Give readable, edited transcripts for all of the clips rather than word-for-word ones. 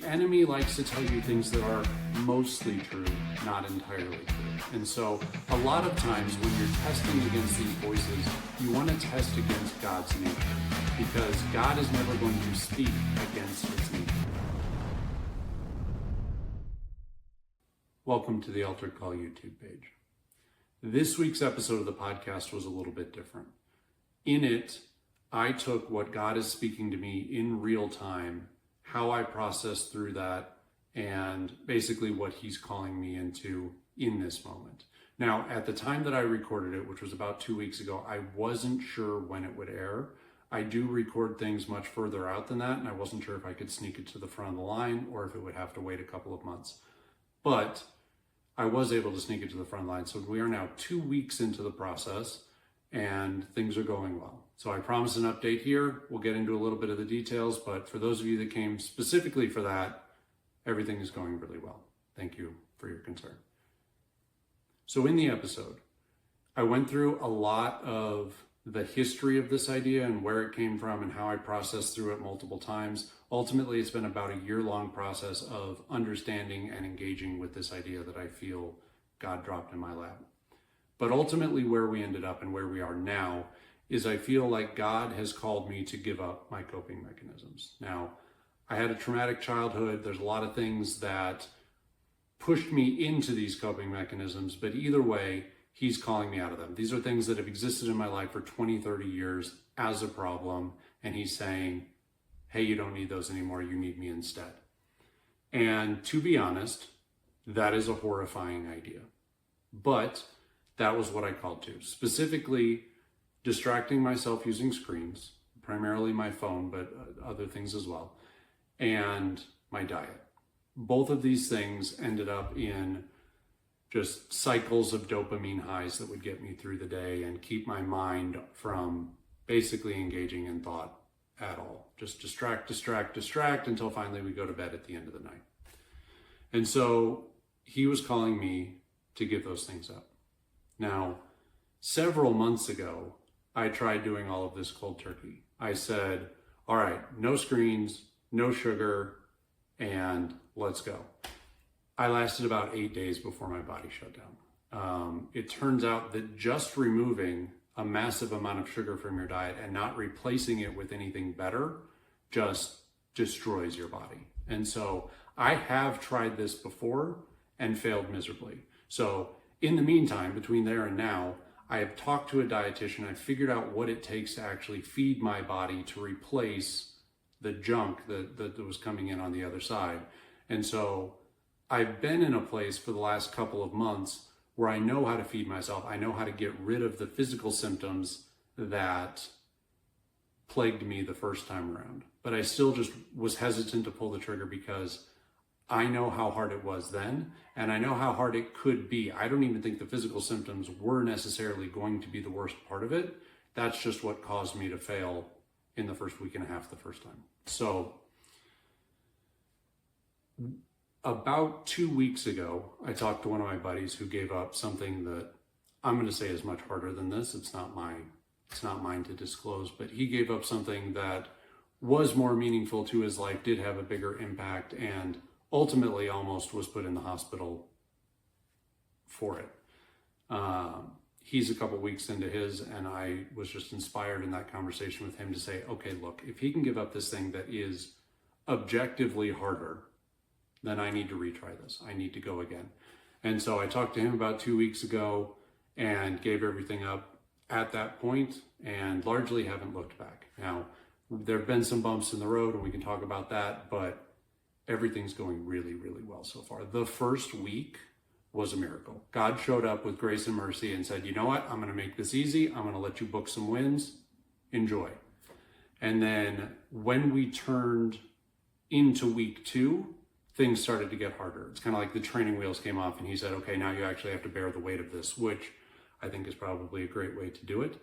enemy likes to tell you things that are mostly true, not entirely true. And so a lot of times when you're testing against these voices, you want to test against God's nature, because God is never going to speak against his nature. Welcome to the Altered Call YouTube page. This week's episode of the podcast was a little bit different. In it, I took what God is speaking to me in real time, how I process through that, and basically what he's calling me into in this moment. Now, at the time that I recorded it, which was about 2 weeks ago, I wasn't sure when it would air. I do record things much further out than that, and I wasn't sure if I could sneak it to the front of the line or if it would have to wait a couple of months. But I was able to sneak it to the front line. So we are now 2 weeks into the process and things are going well. So I promise an update here. We'll get into a little bit of the details, but for those of you that came specifically for that, everything is going really well. Thank you for your concern. So in the episode, I went through a lot of the history of this idea and where it came from and how I processed through it multiple times. Ultimately, it's been about a year-long process of understanding and engaging with this idea that I feel God dropped in my lap. But ultimately, where we ended up and where we are now is I feel like God has called me to give up my coping mechanisms. Now, I had a traumatic childhood. There's a lot of things that pushed me into these coping mechanisms, but either way, he's calling me out of them. These are things that have existed in my life for 20, 30 years as a problem, and he's saying, hey, you don't need those anymore, you need me instead. And to be honest, that is a horrifying idea. But that was what I called to. Specifically, distracting myself using screens, primarily my phone, but other things as well, and my diet. Both of these things ended up in just cycles of dopamine highs that would get me through the day and keep my mind from basically engaging in thought at all. Just distract until finally we go to bed at the end of the night. And so he was calling me to give those things up. Now, several months ago, I tried doing all of this cold turkey. I said, all right, no screens, no sugar, and let's go. I lasted about 8 days before my body shut down. It turns out that just removing a massive amount of sugar from your diet and not replacing it with anything better just destroys your body. And so I have tried this before and failed miserably. So in the meantime, between there and now, I have talked to a dietitian. I've figured out what it takes to actually feed my body to replace the junk that was coming in on the other side. And so I've been in a place for the last couple of months where I know how to feed myself. I know how to get rid of the physical symptoms that plagued me the first time around. But I still just was hesitant to pull the trigger because I know how hard it was then, and I know how hard it could be. I don't even think the physical symptoms were necessarily going to be the worst part of it. That's just what caused me to fail in the first week and a half the first time. So about 2 weeks ago, I talked to one of my buddies who gave up something that I'm going to say is much harder than this. It's not mine to disclose, but he gave up something that was more meaningful to his life, did have a bigger impact, and ultimately almost was put in the hospital for it. He's a couple weeks into his, and I was just inspired in that conversation with him to say, okay, look, if he can give up this thing that is objectively harder, then I need to retry this. I need to go again. And so I talked to him about 2 weeks ago and gave everything up at that point and largely haven't looked back. Now, there have been some bumps in the road and we can talk about that, but everything's going really, really well so far. The first week was a miracle. God showed up with grace and mercy and said, you know what? I'm going to make this easy. I'm going to let you book some wins. Enjoy. And then when we turned into week 2, things started to get harder. It's kind of like the training wheels came off and he said, okay, now you actually have to bear the weight of this, which I think is probably a great way to do it.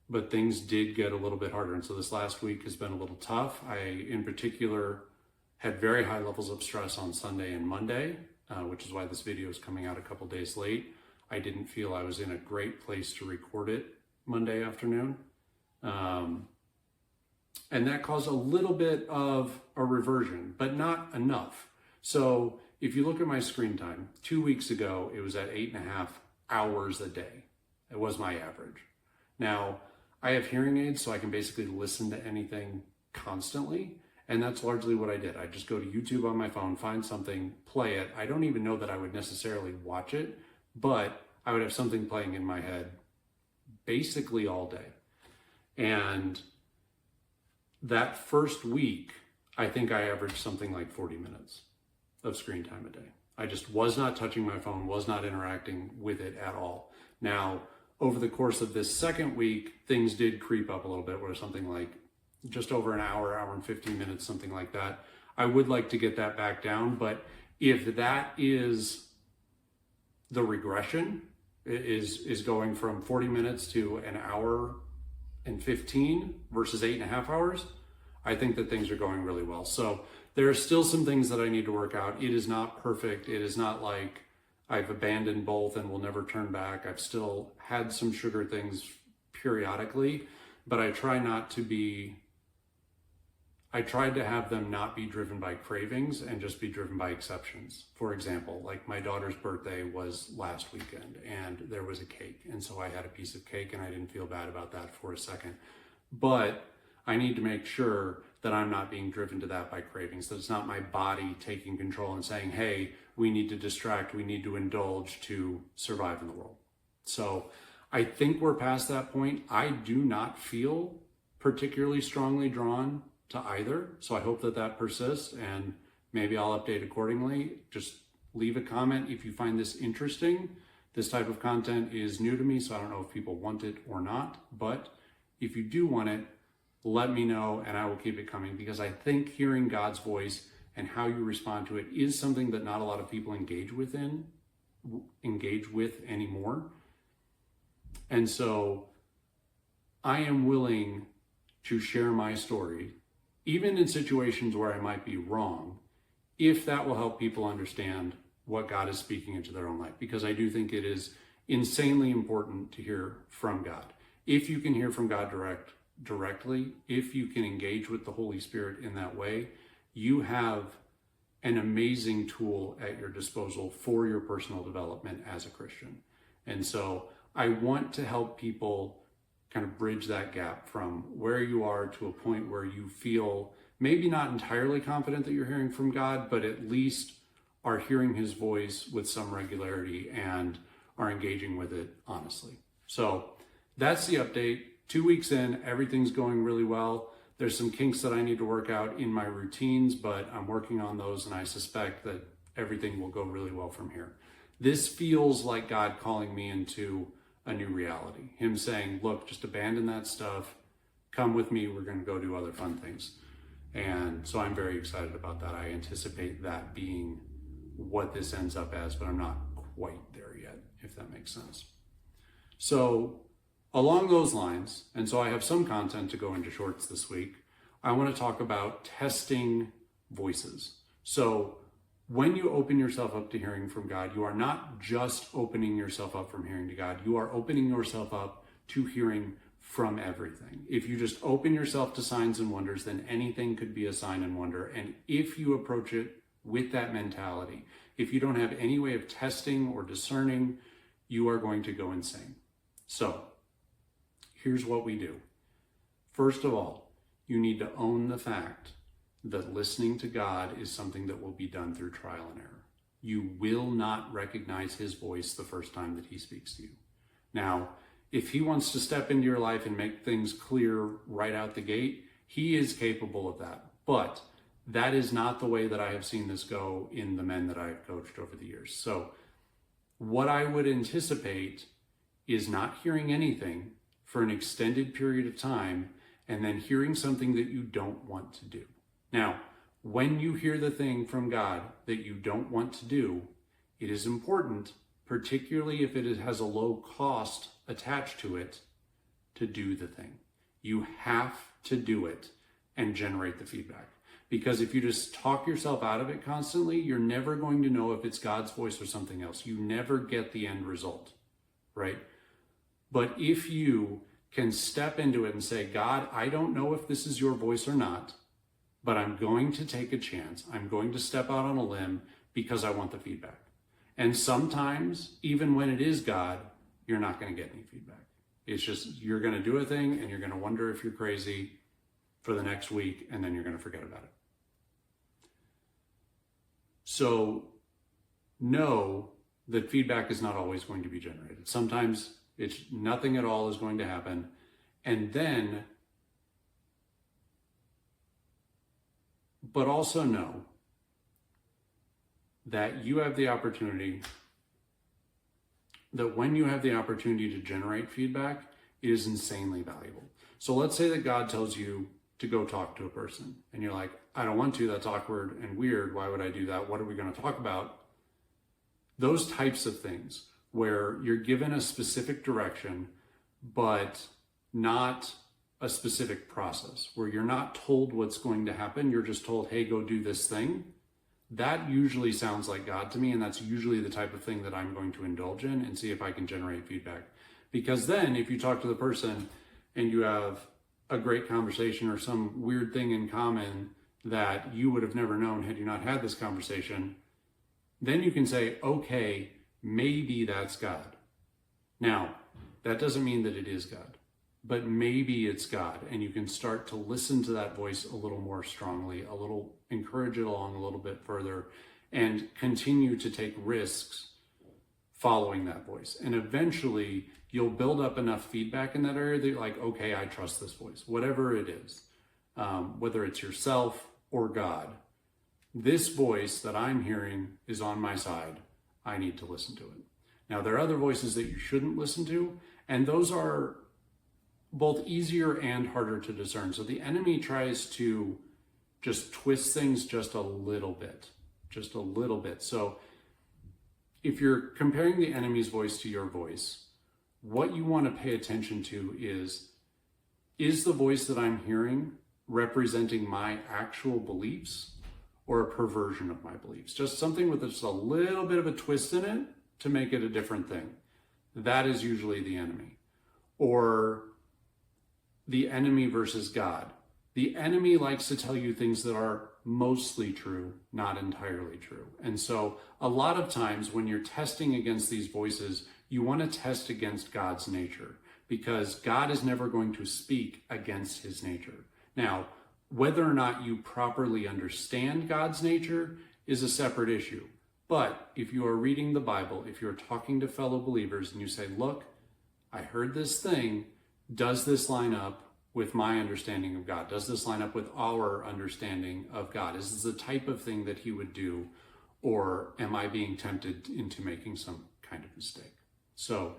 But things did get a little bit harder. And so this last week has been a little tough. I, in particular, had very high levels of stress on Sunday and Monday, which is why this video is coming out a couple days late. I didn't feel I was in a great place to record it Monday afternoon. And that caused a little bit of a reversion, but not enough. So if you look at my screen time, 2 weeks ago, it was at 8.5 hours a day. It was my average. Now, I have hearing aids, so I can basically listen to anything constantly. And that's largely what I did. I just go to YouTube on my phone, find something, play it. I don't even know that I would necessarily watch it, but I would have something playing in my head basically all day. And that first week, I think I averaged something like 40 minutes of screen time a day. I just was not touching my phone, was not interacting with it at all. Now, over the course of this second week, things did creep up a little bit, where something like just over an hour, hour and 15 minutes, something like that. I would like to get that back down, but if that is the regression, is going from 40 minutes to an hour and 15 versus 8.5 hours, I think that things are going really well. So there are still some things that I need to work out. It is not perfect. It is not like I've abandoned both and will never turn back. I've still had some sugar things periodically, but I try to have them not be driven by cravings and just be driven by exceptions. For example, like my daughter's birthday was last weekend and there was a cake. And so I had a piece of cake and I didn't feel bad about that for a second. But I need to make sure that I'm not being driven to that by cravings, that it's not my body taking control and saying, hey, we need to distract, we need to indulge to survive in the world. So I think we're past that point. I do not feel particularly strongly drawn to either. So I hope that that persists, and maybe I'll update accordingly. Just leave a comment if you find this interesting. This type of content is new to me, so I don't know if people want it or not. But if you do want it, let me know and I will keep it coming, because I think hearing God's voice and how you respond to it is something that not a lot of people engage with anymore. And so I am willing to share my story, even in situations where I might be wrong, if that will help people understand what God is speaking into their own life, because I do think it is insanely important to hear from God. If you can hear from God directly, if you can engage with the Holy Spirit in that way, you have an amazing tool at your disposal for your personal development as a Christian. And so I want to help people kind of bridge that gap from where you are to a point where you feel maybe not entirely confident that you're hearing from God, but at least are hearing his voice with some regularity and are engaging with it honestly. So that's the update. 2 weeks in, everything's going really well. There's some kinks that I need to work out in my routines, but I'm working on those, and I suspect that everything will go really well from here. This feels like God calling me into a new reality. Him saying, look, just abandon that stuff. Come with me. We're going to go do other fun things. And so I'm very excited about that. I anticipate that being what this ends up as, but I'm not quite there yet, if that makes sense. So along those lines, and so I have some content to go into shorts this week, I want to talk about testing voices. So when you open yourself up to hearing from God, you are not just opening yourself up from hearing to God, you are opening yourself up to hearing from everything. If you just open yourself to signs and wonders, then anything could be a sign and wonder. And if you approach it with that mentality, if you don't have any way of testing or discerning, you are going to go insane. So here's what we do. First of all, you need to own the fact that listening to God is something that will be done through trial and error. You will not recognize his voice the first time that he speaks to you. Now, if he wants to step into your life and make things clear right out the gate, he is capable of that. But that is not the way that I have seen this go in the men that I've coached over the years. So what I would anticipate is not hearing anything for an extended period of time and then hearing something that you don't want to do. Now, when you hear the thing from God that you don't want to do, it is important, particularly if it has a low cost attached to it, to do the thing. You have to do it and generate the feedback. Because if you just talk yourself out of it constantly, you're never going to know if it's God's voice or something else. You never get the end result, right? But if you can step into it and say, God, I don't know if this is your voice or not, but I'm going to take a chance. I'm going to step out on a limb because I want the feedback. And sometimes, even when it is God, you're not going to get any feedback. It's just, you're going to do a thing and you're going to wonder if you're crazy for the next week, and then you're going to forget about it. So know that feedback is not always going to be generated. Sometimes it's nothing at all is going to happen. And then, but also know that you have the opportunity, that when you have the opportunity to generate feedback, it is insanely valuable. So let's say that God tells you to go talk to a person and you're like, I don't want to, that's awkward and weird. Why would I do that? What are we going to talk about? Those types of things where you're given a specific direction, but not a specific process, where you're not told what's going to happen. You're just told, hey, go do this thing. That usually sounds like God to me. And that's usually the type of thing that I'm going to indulge in and see if I can generate feedback. Because then if you talk to the person and you have a great conversation or some weird thing in common that you would have never known had you not had this conversation, then you can say, okay, maybe that's God. Now, that doesn't mean that it is God, but maybe it's God. And you can start to listen to that voice a little more strongly, encourage it along a little bit further, and continue to take risks following that voice. And eventually you'll build up enough feedback in that area that you're like, okay, I trust this voice, whatever it is, whether it's yourself or God. This voice that I'm hearing is on my side. I need to listen to it. Now, there are other voices that you shouldn't listen to, and those are both easier and harder to discern. So the enemy tries to just twist things just a little bit. So if you're comparing the enemy's voice to your voice, what you want to pay attention to is the voice that I'm hearing representing my actual beliefs or a perversion of my beliefs? Just something with just a little bit of a twist in it to make it a different thing. That is usually the enemy. Or the enemy versus God. The enemy likes to tell you things that are mostly true, not entirely true. And so a lot of times when you're testing against these voices, you want to test against God's nature, because God is never going to speak against his nature. Now, whether or not you properly understand God's nature is a separate issue. But if you are reading the Bible, if you're talking to fellow believers and you say, look, I heard this thing, does this line up with my understanding of God? Does this line up with our understanding of God? Is this the type of thing that he would do? Or am I being tempted into making some kind of mistake? So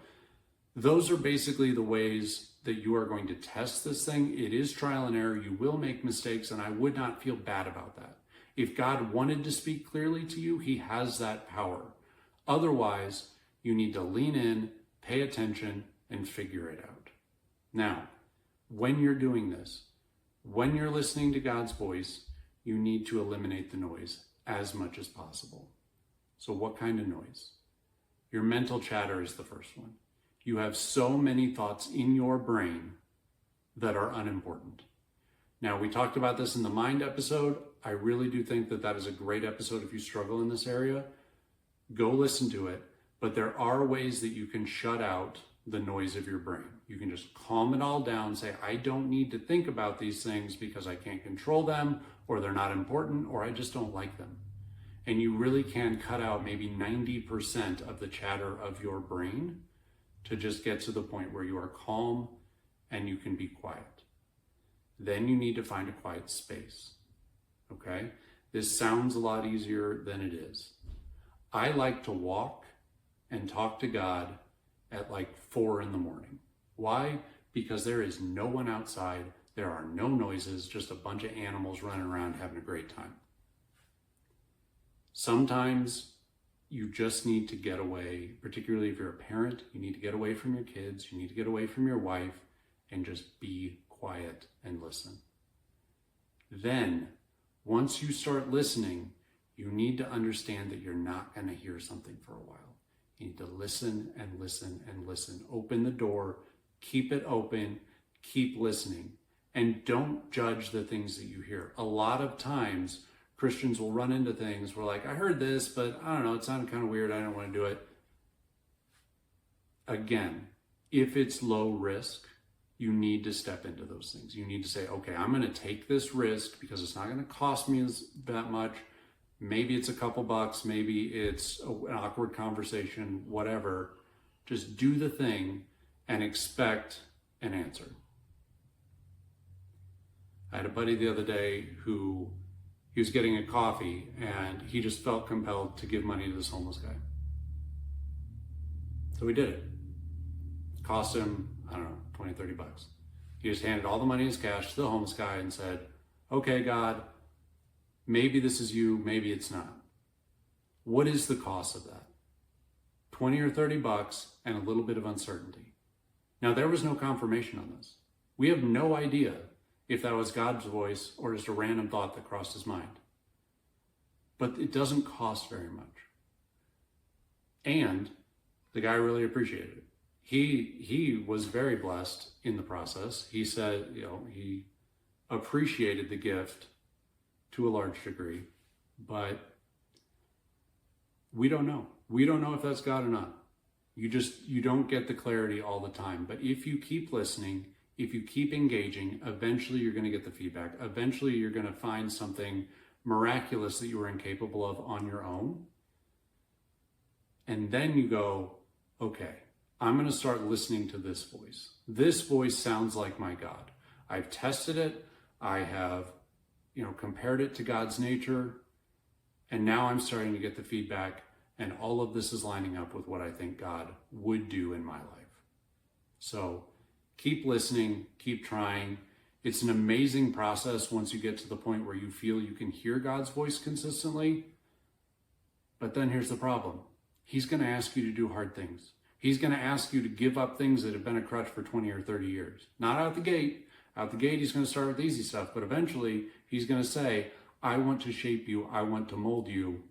those are basically the ways that you are going to test this thing. It is trial and error. You will make mistakes, and I would not feel bad about that. If God wanted to speak clearly to you, he has that power. Otherwise, you need to lean in, pay attention, and figure it out. Now, when you're doing this, when you're listening to God's voice, you need to eliminate the noise as much as possible. So what kind of noise? Your mental chatter is the first one. You have so many thoughts in your brain that are unimportant. Now, we talked about this in the mind episode. I really do think that that is a great episode if you struggle in this area. Go listen to it. But there are ways that you can shut out the noise of your brain. You can just calm it all down, say, I don't need to think about these things because I can't control them, or they're not important, or I just don't like them. And you really can cut out maybe 90% of the chatter of your brain to just get to the point where you are calm and you can be quiet. Then you need to find a quiet space, okay? This sounds a lot easier than it is. I like to walk and talk to God at like 4 a.m. Why? Because there is no one outside. There are no noises, just a bunch of animals running around having a great time. Sometimes you just need to get away, particularly if you're a parent, you need to get away from your kids, you need to get away from your wife and just be quiet and listen. Then, once you start listening, you need to understand that you're not going to hear something for a while. You need to listen and listen and listen. Open the door Keep it open, keep listening, and don't judge the things that you hear. A lot of times, Christians will run into things where like, I heard this, but I don't know, it sounded kind of weird, I don't want to do it. Again, if it's low risk, you need to step into those things. You need to say, okay, I'm going to take this risk because it's not going to cost me that much. Maybe it's a couple bucks, maybe it's an awkward conversation, whatever. Just do the thing and expect an answer. I had a buddy the other day who he was getting a coffee and he just felt compelled to give money to this homeless guy. So he did it. It cost him, I don't know, 20, 30 bucks. He just handed all the money as cash to the homeless guy and said, okay, God, maybe this is you, maybe it's not. What is the cost of that? 20 or 30 bucks and a little bit of uncertainty. Now, there was no confirmation on this. We have no idea if that was God's voice or just a random thought that crossed his mind. But it doesn't cost very much. And the guy really appreciated it. He was very blessed in the process. He said, he appreciated the gift to a large degree, but we don't know. We don't know if that's God or not. You don't get the clarity all the time. But if you keep listening, if you keep engaging, eventually you're going to get the feedback. Eventually you're going to find something miraculous that you were incapable of on your own. And then you go, okay, I'm going to start listening to this voice. This voice sounds like my God. I've tested it. I have, compared it to God's nature. And now I'm starting to get the feedback. And all of this is lining up with what I think God would do in my life. So keep listening, keep trying. It's an amazing process once you get to the point where you feel you can hear God's voice consistently. But then here's the problem. He's going to ask you to do hard things. He's going to ask you to give up things that have been a crutch for 20 or 30 years. Not out the gate. Out the gate, he's going to start with the easy stuff. But eventually, he's going to say, I want to shape you. I want to mold you.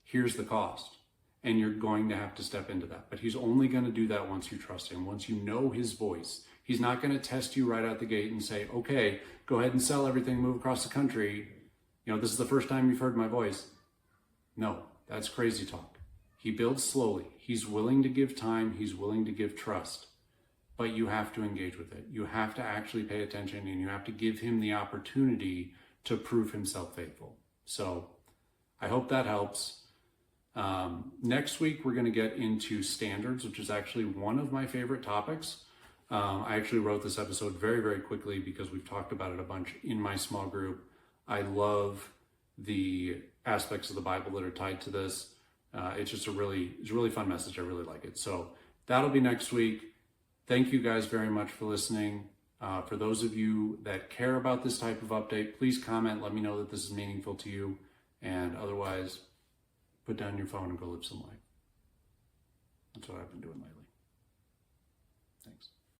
Here's the cost. And you're going to have to step into that. But he's only going to do that once you trust him, once you know his voice. He's not going to test you right out the gate and say, okay, go ahead and sell everything, move across the country. This is the first time you've heard my voice. No, that's crazy talk. He builds slowly. He's willing to give time. He's willing to give trust. But you have to engage with it. You have to actually pay attention, and you have to give him the opportunity to prove himself faithful. So I hope that helps. Next week, we're going to get into standards, which is actually one of my favorite topics. I actually wrote this episode very, very quickly because we've talked about it a bunch in my small group. I love the aspects of the Bible that are tied to this. It's just a really fun message. I really like it. So that'll be next week. Thank you guys very much for listening. For those of you that care about this type of update, please comment. Let me know that this is meaningful to you. And otherwise, put down your phone and go live some life. That's what I've been doing lately. Thanks.